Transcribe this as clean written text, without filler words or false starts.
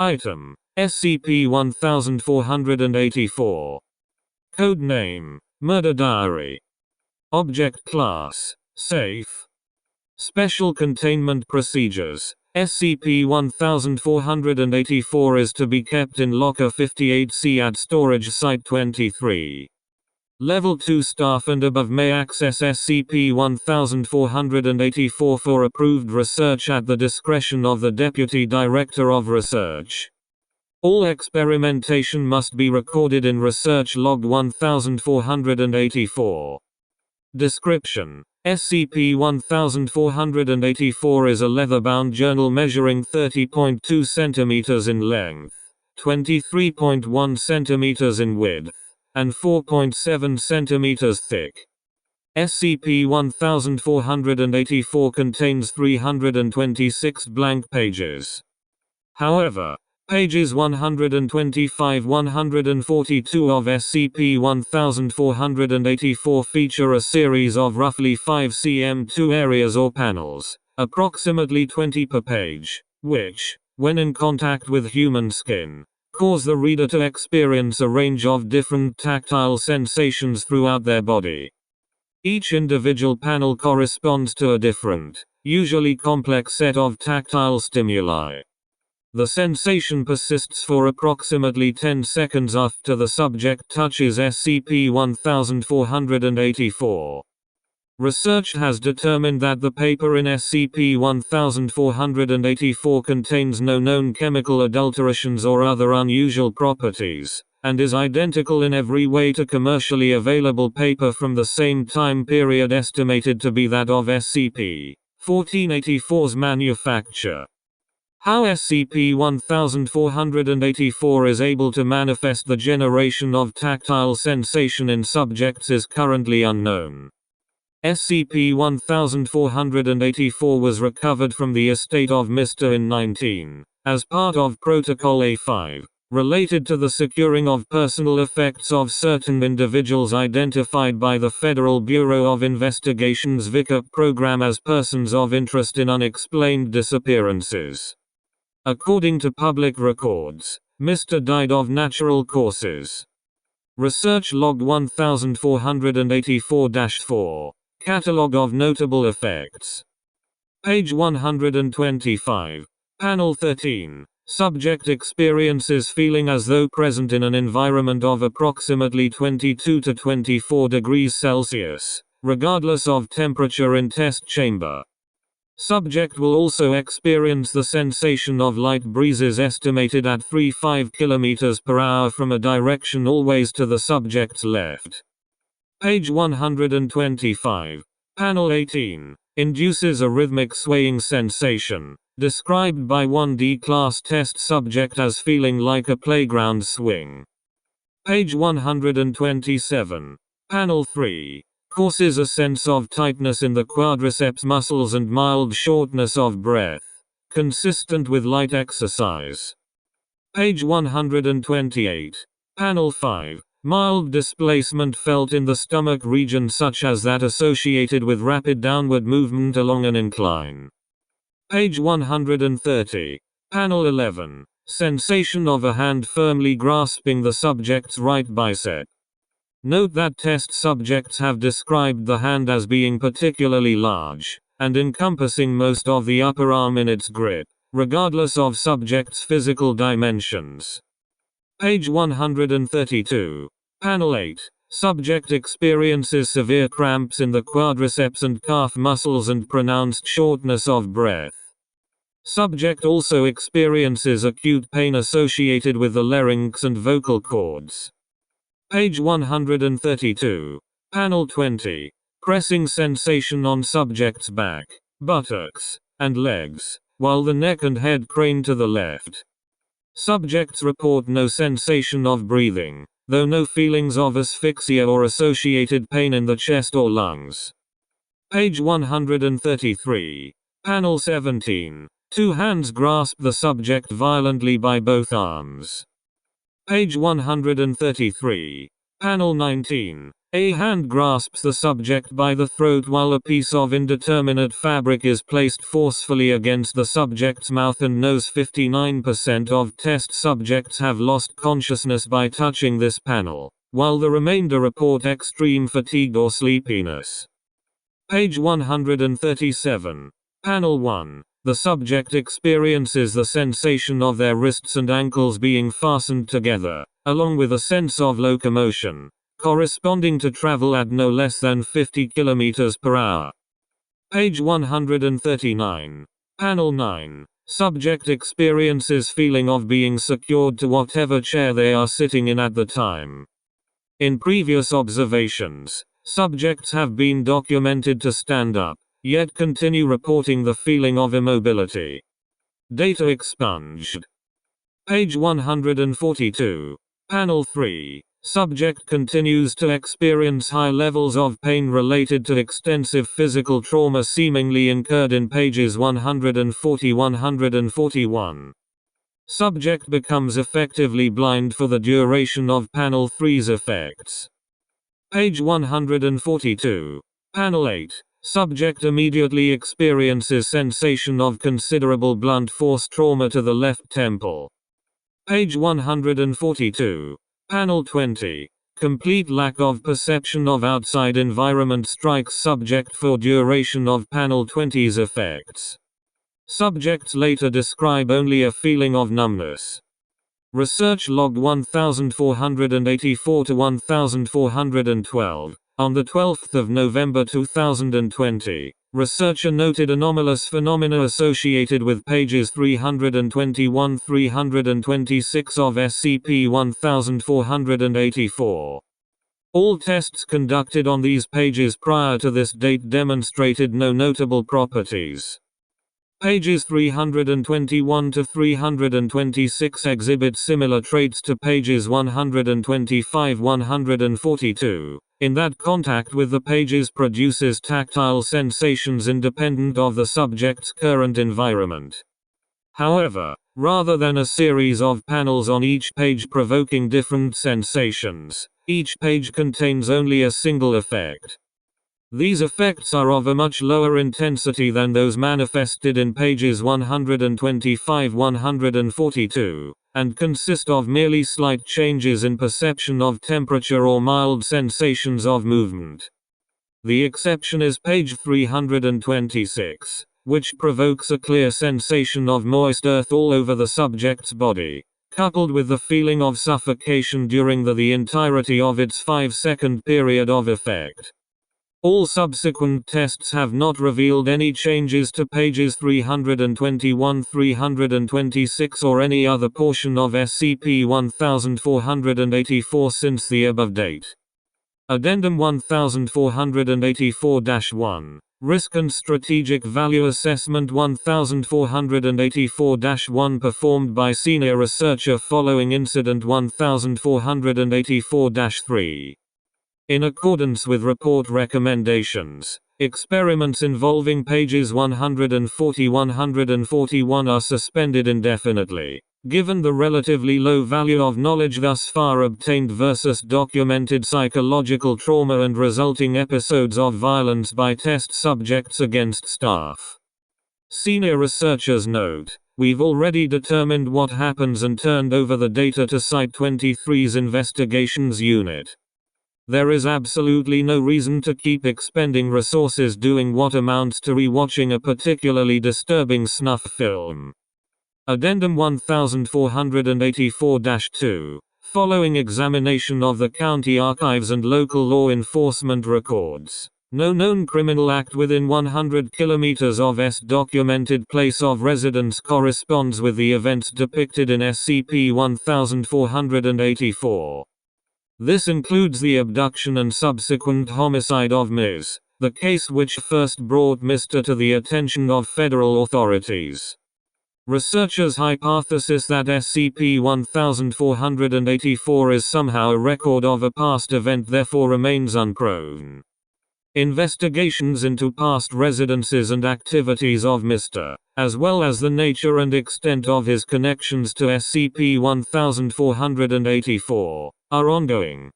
Item: SCP-1484. Code name: Murder Diary. Object Class: Safe. Special Containment Procedures: SCP-1484 is to be kept in Locker 58C at Storage Site 23. Level 2 staff and above may access SCP-1484 for approved research at the discretion of the Deputy Director of Research. All experimentation must be recorded in Research Log 1484. Description: SCP-1484 is a leather-bound journal measuring 30.2 cm in length, 23.1 cm in width, and 4.7 cm thick. SCP-1484 contains 326 blank pages. However, pages 125–142 of SCP-1484 feature a series of roughly 5 cm2 areas or panels, approximately 20 per page, which, when in contact with human skin, cause the reader to experience a range of different tactile sensations throughout their body. Each individual panel corresponds to a different, usually complex set of tactile stimuli. The sensation persists for approximately 10 seconds after the subject touches SCP-1484. Research has determined that the paper in SCP-1484 contains no known chemical adulterations or other unusual properties, and is identical in every way to commercially available paper from the same time period estimated to be that of SCP-1484's manufacture. How SCP-1484 is able to manifest the generation of tactile sensation in subjects is currently unknown. SCP-1484 was recovered from the estate of Mr. in 19, as part of Protocol A5, related to the securing of personal effects of certain individuals identified by the Federal Bureau of Investigation's VICA program as persons of interest in unexplained disappearances. According to public records, Mr. died of natural causes. Research Log 1484-4. Catalogue of Notable Effects. Page 125. Panel 13. Subject experiences feeling as though present in an environment of approximately 22 to 24 degrees Celsius, regardless of temperature in test chamber. Subject will also experience the sensation of light breezes estimated at 35 km per hour from a direction always to the subject's left. Page 125. Panel 18. Induces a rhythmic swaying sensation, described by 1D class test subject as feeling like a playground swing. Page 127. Panel 3. Causes a sense of tightness in the quadriceps muscles and mild shortness of breath, consistent with light exercise. Page 128. Panel 5. Mild displacement felt in the stomach region such as that associated with rapid downward movement along an incline. Page 130. Panel 11. Sensation of a hand firmly grasping the subject's right bicep. Note that test subjects have described the hand as being particularly large, and encompassing most of the upper arm in its grip, regardless of subject's physical dimensions. Page 132. Panel 8. Subject experiences severe cramps in the quadriceps and calf muscles and pronounced shortness of breath. Subject also experiences acute pain associated with the larynx and vocal cords. Page 132. Panel 20. Pressing sensation on subject's back, buttocks, and legs, while the neck and head crane to the left. Subjects report no sensation of breathing, though no feelings of asphyxia or associated pain in the chest or lungs. Page 133. Panel 17. Two hands grasp the subject violently by both arms. Page 133. Panel 19. A hand grasps the subject by the throat while a piece of indeterminate fabric is placed forcefully against the subject's mouth and nose. 59% of test subjects have lost consciousness by touching this panel, while the remainder report extreme fatigue or sleepiness. Page 137. Panel 1. The subject experiences the sensation of their wrists and ankles being fastened together, along with a sense of locomotion, corresponding to travel at no less than 50 km per hour. Page 139. Panel 9. Subject experiences feeling of being secured to whatever chair they are sitting in at the time. In previous observations, subjects have been documented to stand up, yet continue reporting the feeling of immobility. Data expunged. Page 142. Panel 3. Subject continues to experience high levels of pain related to extensive physical trauma seemingly incurred in pages 140-141. Subject becomes effectively blind for the duration of Panel 3's effects. Page 142. Panel 8. Subject immediately experiences sensation of considerable blunt force trauma to the left temple. Page 142. Panel 20. Complete lack of perception of outside environment strikes subject for duration of Panel 20's effects. Subjects later describe only a feeling of numbness. Research log 1484 to 1412. On the 12th of November 2020, researcher noted anomalous phenomena associated with pages 321-326 of SCP-1484. All tests conducted on these pages prior to this date demonstrated no notable properties. Pages 321 to 326 exhibit similar traits to pages 125-142. In that contact with the pages produces tactile sensations independent of the subject's current environment. However, rather than a series of panels on each page provoking different sensations, each page contains only a single effect. These effects are of a much lower intensity than those manifested in pages 125-142, and consist of merely slight changes in perception of temperature or mild sensations of movement. The exception is page 326, which provokes a clear sensation of moist earth all over the subject's body, coupled with the feeling of suffocation during the entirety of its 5-second period of effect. All subsequent tests have not revealed any changes to pages 321-326 or any other portion of SCP-1484 since the above date. Addendum 1484-1 Risk and Strategic Value Assessment 1484-1 performed by senior researcher following incident 1484-3. In accordance with report recommendations, experiments involving pages 140-141 are suspended indefinitely, given the relatively low value of knowledge thus far obtained versus documented psychological trauma and resulting episodes of violence by test subjects against staff. Senior researchers note, "We've already determined what happens and turned over the data to Site 23's investigations unit. There is absolutely no reason to keep expending resources doing what amounts to rewatching a particularly disturbing snuff film." Addendum 1484-2. Following examination of the county archives and local law enforcement records, no known criminal act within 100 kilometers of S documented place of residence corresponds with the events depicted in SCP-1484. This includes the abduction and subsequent homicide of Ms., the case which first brought Mr. to the attention of federal authorities. Researchers' hypothesis that SCP-1484 is somehow a record of a past event therefore remains unproven. Investigations into past residences and activities of Mr., as well as the nature and extent of his connections to SCP-1484, are ongoing.